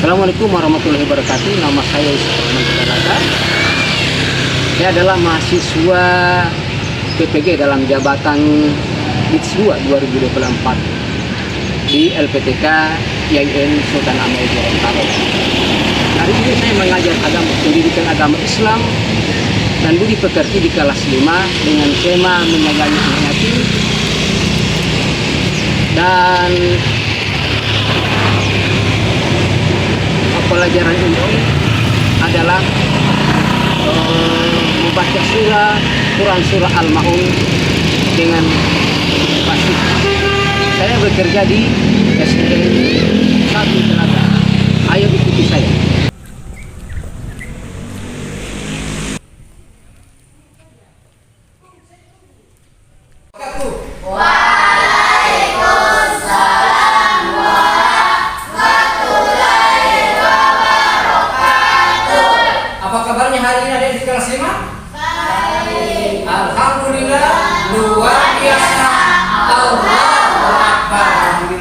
Assalamualaikum warahmatullahi wabarakatuh. Nama saya Yusuf Rahman. Saya adalah mahasiswa PPG dalam jabatan BITS 2 2024 di LPTK IAIN Sultan Ahmad Gorontalo. Hari ini saya mengajar pendidikan agama Islam dan budi pekerti di kelas 5 dengan tema menyayangi anak yatim. Dan pelajaran ini adalah membaca Quran surah Al-Maun dengan fasih. Saya bekerja di SDN 1 Telaga. Ayo ikuti saya.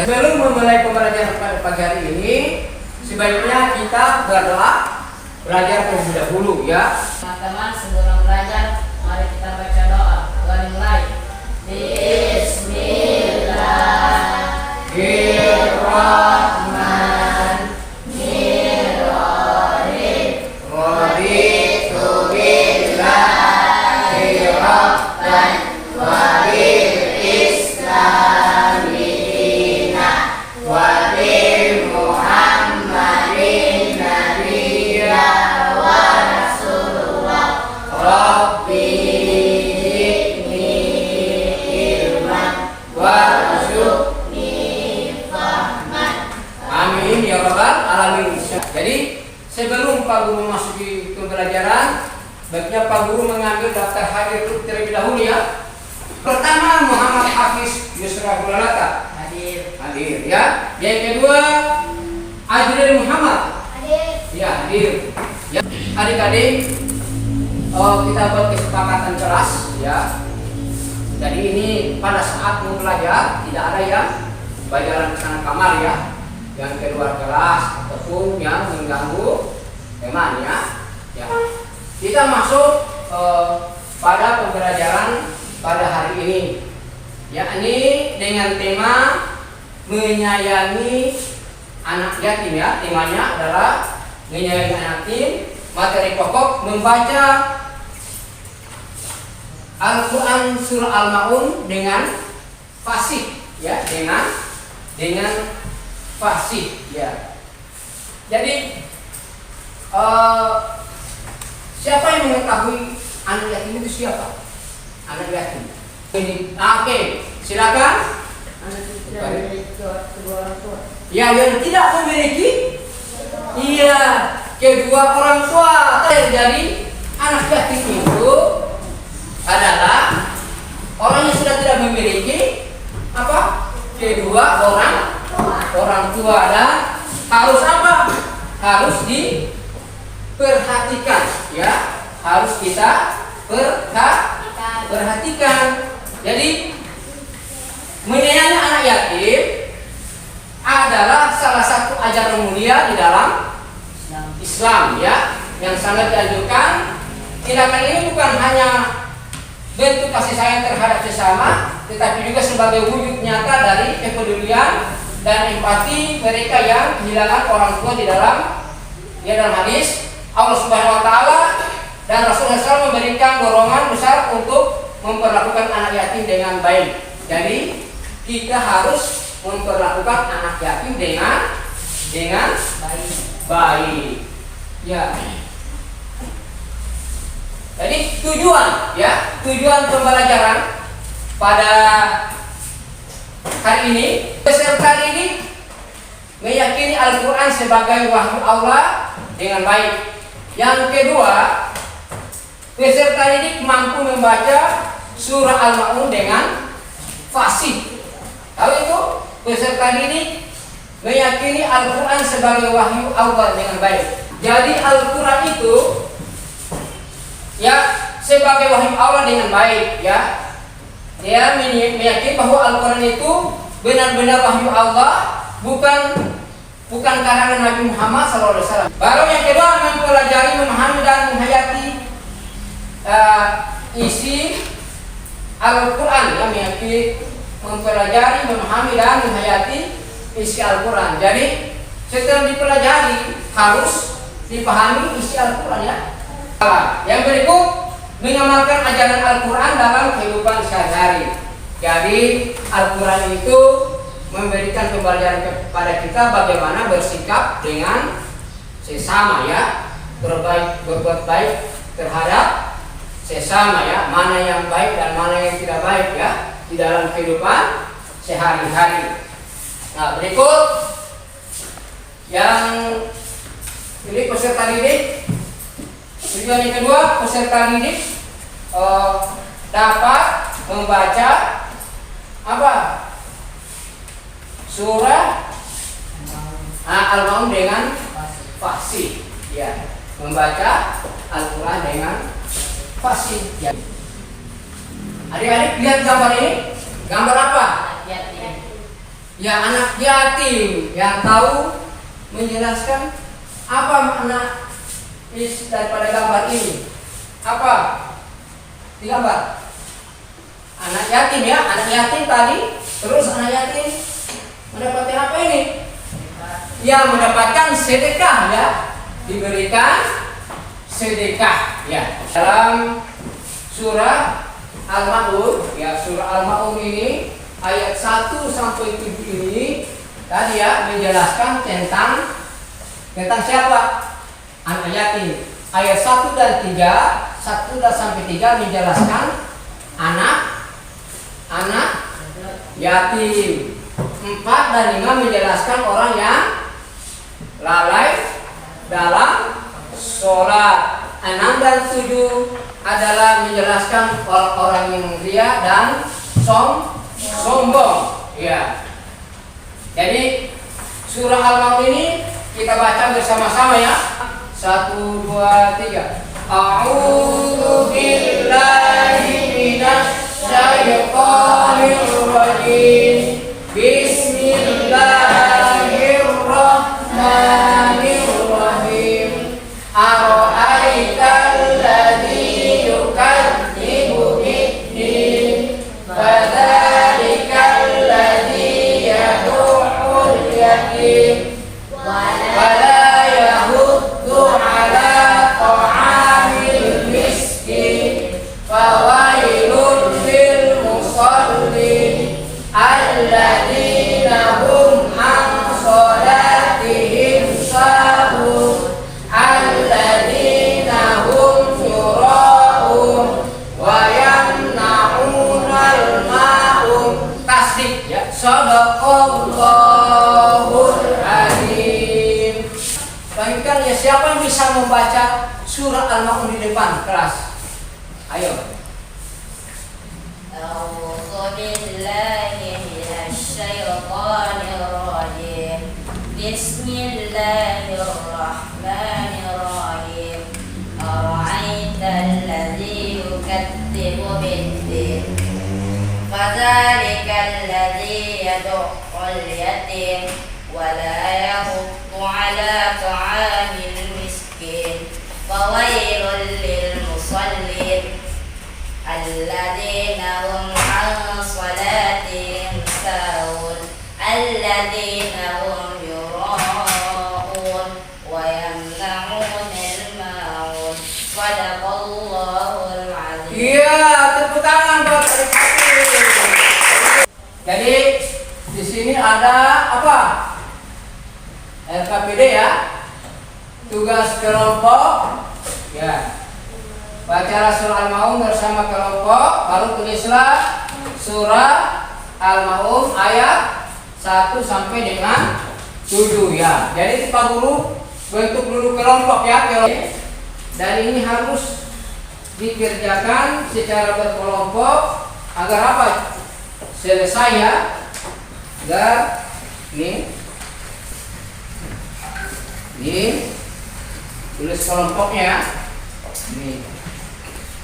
Sebelum memulai pembelajaran pada pagi hari ini, sebaiknya kita belajar terlebih dahulu ya. Teman-teman, sebelum belajar, mari kita baca doa. Mari mulai. Bismillahirrahmanirrahim. Raditu billahi rabban wa bil islami wa bi Muhammadin nabiyya wa rasulullah. Rabbi zidni ilman warzuqni fahman. Amin ya rabbal alamin. Jadi sebelum Pak Guru memasuki pembelajaran, baiknya Pak Guru mengambil daftar hadir terlebih dahulu ya. Pertama, Muhammad Hafiz Yusra Hulalata hadir ya. Yang kedua, Ajril Muhammad ya hadir ya. Adik-adik, kita buat kesepakatan kelas ya. Jadi ini pada saat mau belajar tidak ada yang belajaran ke sana kamar ya, yang keluar kelas ataupun yang mengganggu temannya ya. Kita masuk pada pembelajaran pada hari ini, yakni dengan tema menyayangi anak yatim ya. Temanya adalah menyayangi anak yatim. Materi pokok membaca Al-Quran surah Al-Maun dengan fasih ya, dengan fasih ya. Jadi siapa yang mengetahui anak yatim itu siapa? Anak yatim. Oke, silakan. Anak itu tidak memiliki kedua orang tua. Ya, yang tidak memiliki, iya, kedua orang tua. Jadi anak yatim itu adalah orang yang sudah tidak memiliki apa? Kedua orang tua. Dan harus apa? Harus diperhatikan ya. Harus kita perhatikan. Jadi menyayangi anak yatim adalah salah satu ajaran mulia di dalam Islam ya, yang sangat dianjurkan. Tindakan ini bukan hanya bentuk kasih sayang terhadap sesama, tetapi juga sebagai wujud nyata dari kepedulian dan empati mereka yang kehilangan orang tua di dalam hadis Allah Subhanahu wa taala dan Rasulullah SAW memberikan dorongan besar untuk memperlakukan anak yatim dengan baik. Jadi kita harus memperlakukan anak yatim dengan baik. Ya. Jadi tujuan pembelajaran pada hari ini, peserta ini meyakini Al-Quran sebagai wahyu Allah dengan baik. Yang kedua, peserta ini mampu membaca surah Al-Maun dengan fasih. Tahu itu? Peserta ini meyakini Al-Quran sebagai wahyu Allah dengan baik. Jadi Al-Quran itu ya sebagai wahyu Allah dengan baik ya. Dia meyakini bahwa Al-Quran itu benar-benar wahyu Allah, bukan bukan karangan Nabi Muhammad SAW. Baru yang kedua, mempelajari, memahami dan menghayati isi Al-Quran, yang meyakini mempelajari, memahami dan menghayati isi Al-Quran. Jadi setelah dipelajari harus dipahami isi Al-Quran ya. Yang berikut, mengamalkan ajaran Al-Quran dalam kehidupan sehari-hari. Jadi Al-Quran itu memberikan pembelajaran kepada kita bagaimana bersikap dengan sesama ya, berbuat baik terhadap sesama ya, mana yang baik dan mana yang tidak baik ya di dalam kehidupan sehari-hari. Nah, berikut yang ini peserta didik. Tujuan yang kedua, peserta didik dapat membaca apa? Surah Al-Maun dengan fasih. Ya, membaca Al-Quran dengan fasih. Ya. Adik-adik lihat gambar ini. Gambar apa? Ya, anak yatim yang tahu menjelaskan apa makna daripada gambar ini. Apa? Di gambar. Anak yatim ya, anak yatim tadi. Terus anak yatim mendapatkan apa ini? Ya, mendapatkan sedekah ya. Diberikan sedekah ya. Dalam surah Al-Maun ya, surah Al-Maun ini ayat 1 sampai 7 ini tadi ya menjelaskan tentang siapa? Anak yatim. Ayat 1 dan 3, 1 dan sampai 3 menjelaskan anak yatim. 4 dan 5 menjelaskan orang yang lalai dalam sholat. 6 dan 7 adalah menjelaskan orang-orang yang ria dan sombong. Ya. Jadi surah Al-Maun ini kita baca bersama-sama ya. 1, 2, 3. A'udzu billahi minasy syaithanir rajim. Bismillahirrahmanirrahim. Ara'aital ladzi yukadzibu biddin, fadzalikal ladzi yad'ul yatim wala yahuddu ala ta'amil miskin, fawailun lil musallin alladzina hum an sholatihim sahun, alladzina hum yura'un wa yamna'unal ma'un. Tasdik ya. Shadaqallahul azim. Lanjutkan ya, siapa yang bisa membaca surah Al-Maun di depan kelas? Ayo. A'udzu billahi minasy syaithanir rajim. Bismillahirrahmanirrahim. Ara'aital ladzi yukadzibu biddin, fadzalikal ladzi yad'ul yatim wala yahuddu ala ta'amil miskin, fawailul lil musallin alladzina hum an sholatihim sahun, alladzina hum yura'un wa yamna'unal ma'un. Shadaqallahul azim. Iya, tepuk tangan buat adik-adik. Jadi di sini ada apa? LKPD ya. Tugas kelompok. Ya. Bacalah surah Al-Maun bersama kelompok, lalu tulislah surah Al-Maun ayat 1 sampai dengan 7 ya. Jadi Pak Guru bentuk dulu kelompok ya, dan ini harus dikerjakan secara berkelompok agar apa? Selesai ya. Agar ini tulis kelompoknya ya. Ini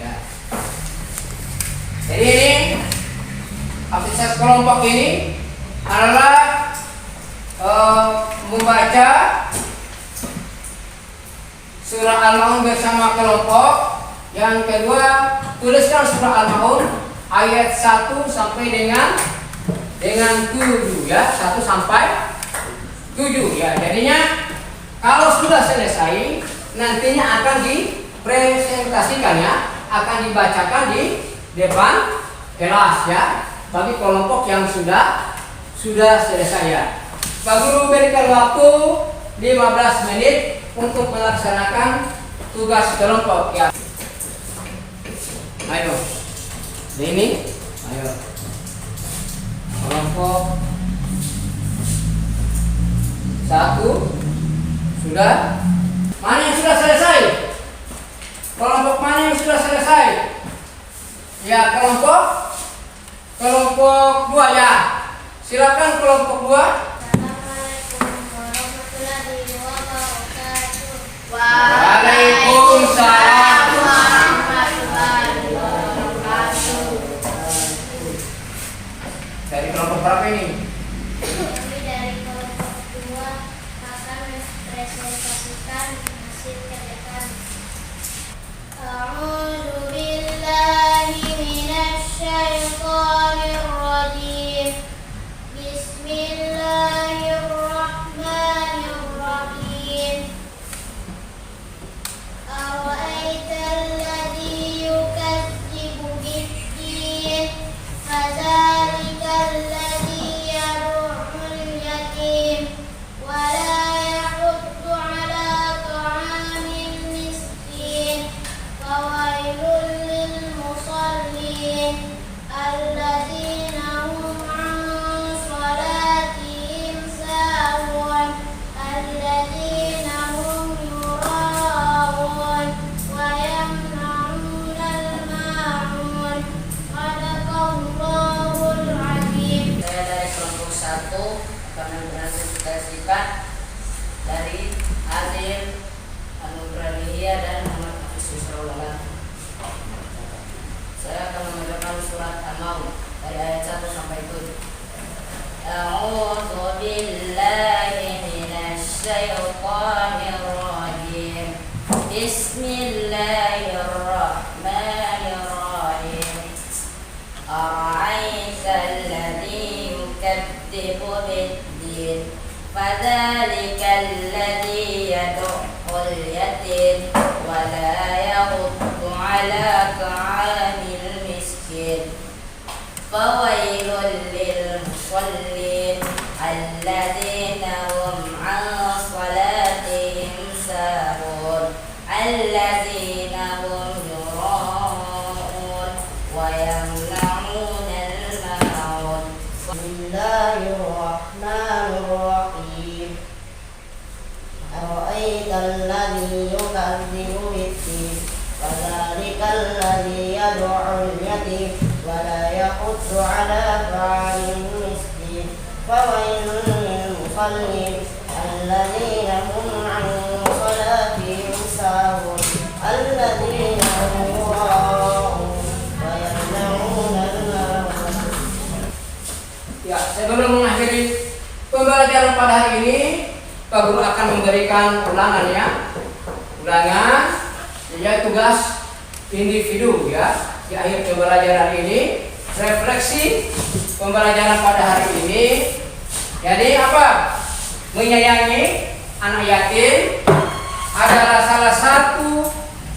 ya. Jadi ini aktivitas kelompok ini adalah membaca surah Al-Maun bersama kelompok. Yang kedua, tuliskan surah Al-Maun ayat 1 sampai dengan 7 ya, 1 sampai 7 ya. Jadinya kalau sudah selesai nantinya akan dipresentasikan ya, akan dibacakan di depan kelas ya, bagi kelompok yang sudah selesai ya. Pak Guru berikan waktu 15 menit untuk melaksanakan tugas kelompok ya. Ayo, ini, ayo. Kelompok 1 sudah. Mana yang sudah selesai? Kelompok mana yang sudah selesai? Ya, kelompok 2 ya. Silakan kelompok 2. Waalaikumsalam warahmatullahi wabarakatuh. Dari kelompok berapa ini? Kami dari kelompok 2 akan mempresentasikan hasil kerja kami. A'udzu billahi minasy syaithanir rajim. Bismillahirrahmanirrahim. Ara'aital ladzi yukadzibu bid-din, fadzalikal ladzi yad'ul yatim wa la yahuddu 'ala ta'amil miskin. Fawailul lil musallin alladzina hum 'an salatihim sahun alladzina hum yura'un wa yamna'unal ma'un. Sadaqallahul 'azim. Saya dari kelompok 1 akan mempresentasikan dari hasil anugerah Lihia dan Muhammad Hafiz Yusrullah. Saya akan membacakan surat Al-Maun dari ayat 1 sampai 7. A'udzu billahi minasy syaithanir rajim. Bismillahirrahmanirrahim. Ara'aital ladzi yukadzibu bid-din, fadzalikal ladzi yad'ul yatim wa la yahuddu 'ala ta'amil miskin. Fawailul lil musallin alladzina hum 'an salatihim sahun alladzina hum yura'un wa yamna'unal ma'un. Bismillahirrahmanirrahim. Ara'aital ladzi yukadzibu bid-din, fadzalikal ladzi yad'ul yatim wa la yahuddu 'ala ta'amil miskin. Fawailul lil musallin alladzina hum 'an salatihim sahun alladzina hum yura'un wa yamna'unal ma'un. Ya, sebelum mengakhiri pembelajaran pada hari ini, Pak Guru akan memberikan ulangan ya. Ulangan, ya, tugas individu ya. Di akhir pembelajaran ini, refleksi pembelajaran pada hari ini. Jadi apa? Menyayangi anak yatim adalah salah satu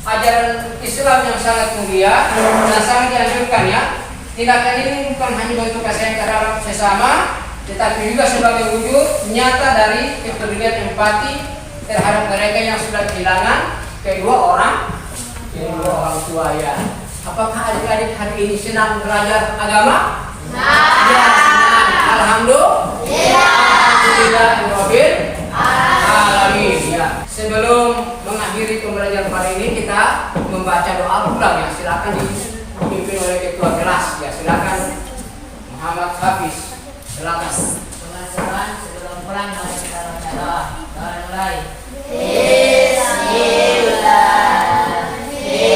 ajaran Islam yang sangat mulia dan sangat dianjurkan ya. Tindakan ini bukan hanya bentuk kasih terhadap sesama, tetapi juga sebagai wujud nyata dari kepedulian empati terhadap mereka yang sudah kehilangan kedua orang tua ya. Apakah adik-adik hari ini senang belajar agama? Ya, senang. Alhamdulillahirabbil alamin ya. Sebelum mengakhiri pembelajaran hari ini, kita membaca doa pulang ya. Silakan dipimpin oleh ketua kelas ya. Silakan Muhammad Hafiz. Silakan. Teman-teman, sebelum pulang mari kita baca doa. Doa mulai. Bismillahirrahmanirrahim.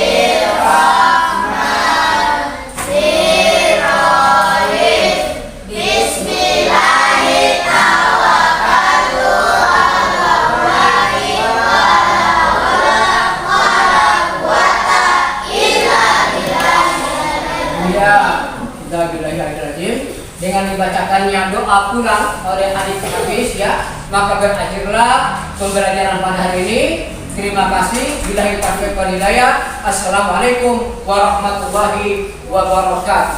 Ya, dengan dibacakannya doa pulang oleh adik Hafiz ya, maka berakhirlah pembelajaran pada hari ini. Terima kasih. Billahi taufiq wal hidayah. Assalamualaikum warahmatullahi wabarakatuh.